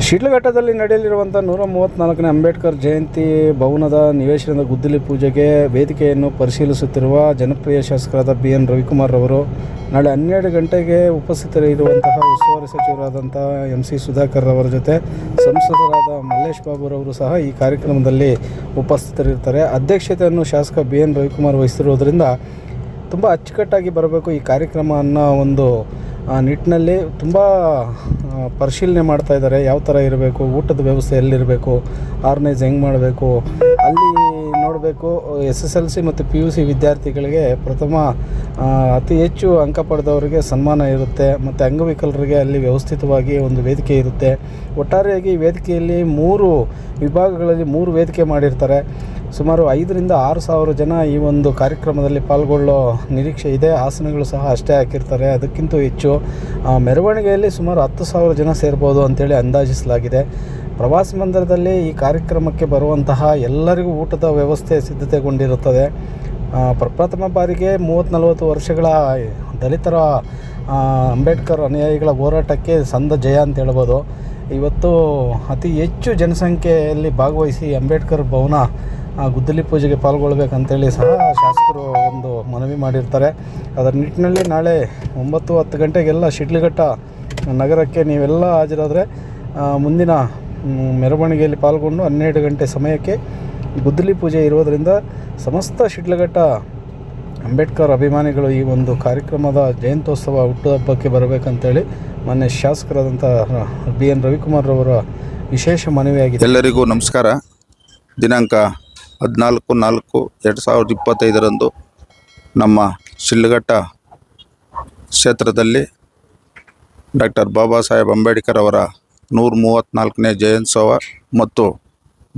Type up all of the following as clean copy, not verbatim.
ಶಿಡ್ಲಘಟ್ಟದಲ್ಲಿ ನಡೆಯಲಿರುವಂಥ 134ನೇ ಅಂಬೇಡ್ಕರ್ ಜಯಂತಿ ಭವನದ ನಿವೇಶನದ ಗುದ್ದಲಿ ಪೂಜೆಗೆ ವೇದಿಕೆಯನ್ನು ಪರಿಶೀಲಿಸುತ್ತಿರುವ ಜನಪ್ರಿಯ ಶಾಸಕರಾದ BN ರವಿಕುಮಾರ್ ಅವರು ನಾಳೆ 12 ಗಂಟೆಗೆ ಉಪಸ್ಥಿತರಿರುವಂತಹ ಉಸ್ತುವಾರಿ ಸಚಿವರಾದಂಥ MC ಸುಧಾಕರ್ ಅವರ ಜೊತೆ ಸಂಸದರಾದ ಮಲ್ಲೇಶ್ ಬಾಬುರವರು ಸಹ ಈ ಕಾರ್ಯಕ್ರಮದಲ್ಲಿ ಉಪಸ್ಥಿತರಿರ್ತಾರೆ. ಅಧ್ಯಕ್ಷತೆಯನ್ನು ಶಾಸಕ BN ರವಿಕುಮಾರ್ ವಹಿಸಿರುವುದರಿಂದ ತುಂಬ ಅಚ್ಚುಕಟ್ಟಾಗಿ ಬರಬೇಕು ಈ ಕಾರ್ಯಕ್ರಮ ಅನ್ನೋ ಒಂದು ನಿಟ್ಟಿನಲ್ಲಿ ತುಂಬ ಪರಿಶೀಲನೆ ಮಾಡ್ತಾ ಇದ್ದಾರೆ. ಯಾವ ಥರ ಇರಬೇಕು, ಊಟದ ವ್ಯವಸ್ಥೆ ಎಲ್ಲಿರಬೇಕು, ಆರ್ಗನೈಸ್ ಹೆಂಗೆ ಮಾಡಬೇಕು, ಅಲ್ಲಿ ನೋಡಬೇಕು. SSLC ಮತ್ತು PUC ವಿದ್ಯಾರ್ಥಿಗಳಿಗೆ ಪ್ರಥಮ ಅತಿ ಹೆಚ್ಚು ಅಂಕ ಪಡೆದವರಿಗೆ ಸನ್ಮಾನ ಇರುತ್ತೆ ಮತ್ತು ಅಂಗವಿಕಲರಿಗೆ ಅಲ್ಲಿ ವ್ಯವಸ್ಥಿತವಾಗಿ ಒಂದು ವೇದಿಕೆ ಇರುತ್ತೆ. ಒಟ್ಟಾರೆಯಾಗಿ ಈ ವೇದಿಕೆಯಲ್ಲಿ 3 ವಿಭಾಗಗಳಲ್ಲಿ 3 ವೇದಿಕೆ ಮಾಡಿರ್ತಾರೆ. ಸುಮಾರು 5,000 to 6,000 ಜನ ಈ ಒಂದು ಕಾರ್ಯಕ್ರಮದಲ್ಲಿ ಪಾಲ್ಗೊಳ್ಳೋ ನಿರೀಕ್ಷೆ ಇದೆ. ಆಸನಗಳು ಸಹ ಅಷ್ಟೇ ಹಾಕಿರ್ತಾರೆ. ಅದಕ್ಕಿಂತ ಹೆಚ್ಚು ಮೆರವಣಿಗೆಯಲ್ಲಿ ಸುಮಾರು 10,000 ಜನ ಸೇರ್ಬೋದು ಅಂತೇಳಿ ಅಂದಾಜಿಸಲಾಗಿದೆ. ಪ್ರವಾಸಿ ಮಂದಿರದಲ್ಲಿ ಈ ಕಾರ್ಯಕ್ರಮಕ್ಕೆ ಬರುವಂತಹ ಎಲ್ಲರಿಗೂ ಊಟದ ವ್ಯವಸ್ಥೆ ಸಿದ್ಧತೆಗೊಂಡಿರುತ್ತದೆ. ಪ್ರಪ್ರಥಮ ಬಾರಿಗೆ 30-40 ವರ್ಷಗಳ ದಲಿತರ ಅಂಬೇಡ್ಕರ್ ಅನುಯಾಯಿಗಳ ಹೋರಾಟಕ್ಕೆ ಸಂದ ಜಯ ಅಂತ ಹೇಳ್ಬೋದು. ಇವತ್ತು ಅತಿ ಹೆಚ್ಚು ಜನಸಂಖ್ಯೆಯಲ್ಲಿ ಭಾಗವಹಿಸಿ ಅಂಬೇಡ್ಕರ್ ಭವನ ಗುದ್ದಲಿ ಪೂಜೆಗೆ ಪಾಲ್ಗೊಳ್ಬೇಕಂತೇಳಿ ಸಹ ಶಾಸಕರು ಒಂದು ಮನವಿ ಮಾಡಿರ್ತಾರೆ. ಅದರ ನಿಟ್ಟಿನಲ್ಲಿ ನಾಳೆ 9-10 ಗಂಟೆಗೆಲ್ಲ ಶಿಡ್ಲಘಟ್ಟ ನಗರಕ್ಕೆ ನೀವೆಲ್ಲ ಹಾಜರಾದರೆ ಮುಂದಿನ ಮೆರವಣಿಗೆಯಲ್ಲಿ ಪಾಲ್ಗೊಂಡು 12 ಗಂಟೆ ಸಮಯಕ್ಕೆ ಗುದ್ದಲಿ ಪೂಜೆ ಇರೋದರಿಂದ ಸಮಸ್ತ ಶಿಡ್ಲಘಟ್ಟ ಅಂಬೇಡ್ಕರ್ ಅಭಿಮಾನಿಗಳು ಈ ಒಂದು ಕಾರ್ಯಕ್ರಮದ ಜಯಂತ್ಯೋತ್ಸವ ಹುಟ್ಟುಹಬ್ಬಕ್ಕೆ ಬರಬೇಕಂತೇಳಿ ಮೊನ್ನೆ ಶಾಸಕರಾದಂಥ BN ರವಿಕುಮಾರ್ ಅವರ ವಿಶೇಷ ಮನವಿಯಾಗಿದೆ. ಎಲ್ಲರಿಗೂ ನಮಸ್ಕಾರ. ದಿನಾಂಕ 14/4/2025 ನಮ್ಮ ಶಿಡ್ಲಘಟ್ಟ ಕ್ಷೇತ್ರದಲ್ಲಿ ಡಾಕ್ಟರ್ ಬಾಬಾ ಸಾಹೇಬ್ ಅಂಬೇಡ್ಕರ್ ಅವರ 134ನೇ ಜಯಂತ್ಯೋತ್ಸವ ಮತ್ತು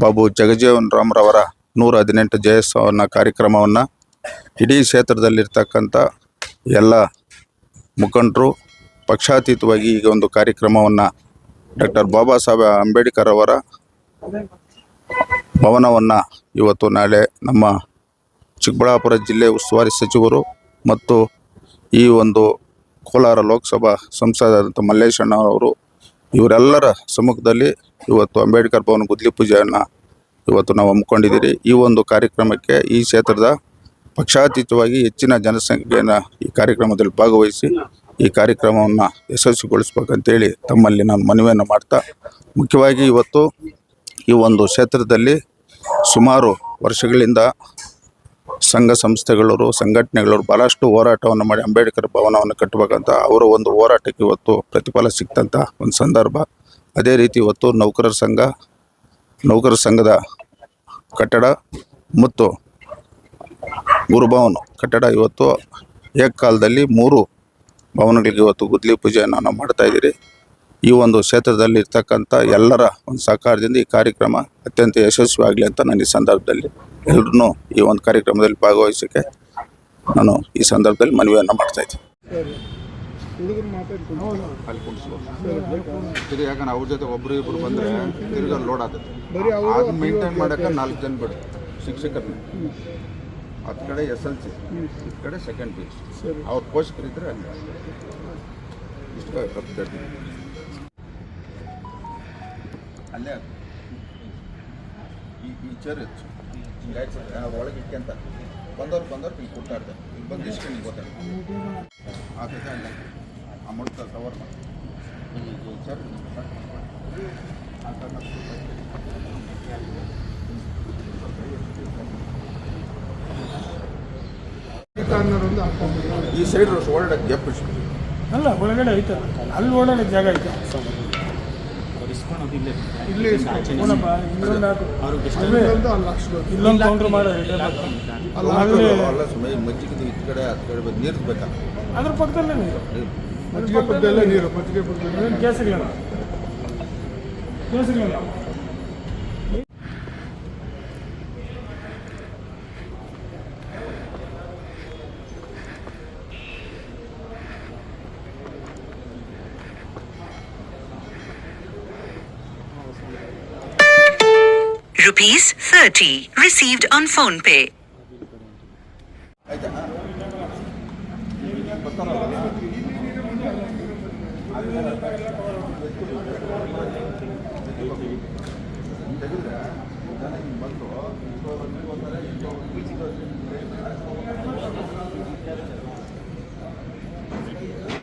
ಬಾಬು ಜಗಜೀವನ್ ರಾಮ್ರವರ 118 ಜಯಂತ್ಯೋತ್ಸವನ ಕಾರ್ಯಕ್ರಮವನ್ನು ಇಡೀ ಕ್ಷೇತ್ರದಲ್ಲಿರ್ತಕ್ಕಂಥ ಎಲ್ಲ ಮುಖಂಡರು ಪಕ್ಷಾತೀತವಾಗಿ ಈಗ ಒಂದು ಕಾರ್ಯಕ್ರಮವನ್ನು ಡಾಕ್ಟರ್ ಬಾಬಾ ಸಾಹೇಬ್ ಅಂಬೇಡ್ಕರ್ ಅವರ ಭವನವನ್ನು ಇವತ್ತು ನಾಳೆ ನಮ್ಮ ಚಿಕ್ಕಬಳ್ಳಾಪುರ ಜಿಲ್ಲೆ ಉಸ್ತುವಾರಿ ಸಚಿವರು ಮತ್ತು ಈ ಒಂದು ಕೋಲಾರ ಲೋಕಸಭಾ ಸಂಸದರಾದಂಥ ಮಲ್ಲೇಶಣ್ಣ ಅವರು ಇವರೆಲ್ಲರ ಸಮ್ಮುಖದಲ್ಲಿ ಇವತ್ತು ಅಂಬೇಡ್ಕರ್ ಭವನ ಗುದ್ದಲಿ ಪೂಜೆಯನ್ನು ಇವತ್ತು ನಾವು ಹಮ್ಮಿಕೊಂಡಿದ್ದೀರಿ. ಈ ಒಂದು ಕಾರ್ಯಕ್ರಮಕ್ಕೆ ಈ ಕ್ಷೇತ್ರದ ಪಕ್ಷಾತೀತವಾಗಿ ಹೆಚ್ಚಿನ ಜನಸಂಖ್ಯೆಯನ್ನು ಈ ಕಾರ್ಯಕ್ರಮದಲ್ಲಿ ಭಾಗವಹಿಸಿ ಈ ಕಾರ್ಯಕ್ರಮವನ್ನು ಯಶಸ್ವಿಗೊಳಿಸ್ಬೇಕಂತೇಳಿ ತಮ್ಮಲ್ಲಿ ನಾನು ಮನವಿಯನ್ನು ಮಾಡ್ತಾ, ಮುಖ್ಯವಾಗಿ ಇವತ್ತು ಈ ಒಂದು ಕ್ಷೇತ್ರದಲ್ಲಿ ಸುಮಾರು ವರ್ಷಗಳಿಂದ ಸಂಘ ಸಂಸ್ಥೆಗಳವರು ಸಂಘಟನೆಗಳವರು ಭಾಳಷ್ಟು ಹೋರಾಟವನ್ನು ಮಾಡಿ ಅಂಬೇಡ್ಕರ್ ಭವನವನ್ನು ಕಟ್ಟಬೇಕಂತ ಅವರ ಒಂದು ಹೋರಾಟಕ್ಕೆ ಇವತ್ತು ಪ್ರತಿಫಲ ಸಿಕ್ತಂಥ ಒಂದು ಸಂದರ್ಭ. ಅದೇ ರೀತಿ ಇವತ್ತು ನೌಕರ ಸಂಘದ ಕಟ್ಟಡ ಮತ್ತು ಗುರುಭವನ ಕಟ್ಟಡ ಇವತ್ತು ಏಕಕಾಲದಲ್ಲಿ 3 ಭವನಗಳಿಗೆ ಇವತ್ತು ಗುದ್ದಲಿ ಪೂಜೆಯನ್ನು ನಾವು ಮಾಡ್ತಾಯಿದ್ದೀರಿ. ಈ ಒಂದು ಕ್ಷೇತ್ರದಲ್ಲಿ ಇರ್ತಕ್ಕಂಥ ಎಲ್ಲರ ಒಂದು ಸಹಕಾರದಿಂದ ಈ ಕಾರ್ಯಕ್ರಮ ಅತ್ಯಂತ ಯಶಸ್ವಿಯಾಗಲಿ ಅಂತ ನಾನು ಈ ಸಂದರ್ಭದಲ್ಲಿ ಎಲ್ಲರೂ ಈ ಒಂದು ಕಾರ್ಯಕ್ರಮದಲ್ಲಿ ಭಾಗವಹಿಸೋಕ್ಕೆ ನಾನು ಈ ಸಂದರ್ಭದಲ್ಲಿ ಮನವಿಯನ್ನು ಮಾಡ್ತಾಯಿದ್ದೀನಿ. ಯಾಕಂದ್ರೆ ಅವ್ರ ಜೊತೆ ಒಬ್ಬರು ಬಂದರೆ ತಿರುಗಲ್ಲಿ ಲೋಡ್ ಆಗ್ತದೆ. ಅದು ಮೇಂಟೈನ್ ಮಾಡೋಕ್ಕೆ 4 ಜನ ಬಿಡು ಶಿಕ್ಷಕರನ್ನ, ಹತ್ತು ಕಡೆ SLC, ಈ ಕಡೆ ಸೆಕೆಂಡ್ PUC ಅವ್ರ ಪೋಷಕರಿದ್ದರೆ ಅಲ್ಲಿ ಇಷ್ಟು ಅಲ್ಲೇ ಈ ಚೇರ್ ಹೆಚ್ಚು ಹಿಂಗಾಯ್ತು ಒಳಗೆ ಇಟ್ಕೊಂತ ಬಂದವ್ರು ಇಲ್ಲಿ ಕೊಡ್ತಾರ್ದೆ. ಇಲ್ಲಿ ಬಂದು ಇಸ್ಕೊಂಡು ಗೊತ್ತಾಗ ಆಗ್ತೈತೆ ಅಲ್ಲ ಅಮೌಂಟ್ ಕವರ್ ಮಾಡಿ ಚೇರ್ ಈ ಸೈಡ್ ಒಳಗಡೆ ಗ್ಯಾಪ್ ಅಲ್ಲ ಒಳಗಡೆ ಐತೆ, ಅಲ್ಲಿ ಓಡಾಡೋ ಜಾಗ ಐತೆ. ಇಲ್ಲೊಂದು ಕೌಂಟ್ರ್ ಮಾಡೋ ಮಜ್ಜಿಗೆ ಈ ಕಡೆ ಹತ್ತು ಕಡೆ ಬಂದು ನೀರು ಬೇಕಾ? ಅದ್ರ ಪಕ್ಕದಲ್ಲೇ ನೀರು, ಮಜ್ಜಿಗೆ ಪಕ್ಕದಲ್ಲೇ ನೀರು, ಮಜ್ಜಿಗೆ ಪಕ್ಕದಲ್ಲೇ ಕೇಸರಿಲ್ಲ. ₹30 received on PhonePe. ತೆಗೆದ್ರೆ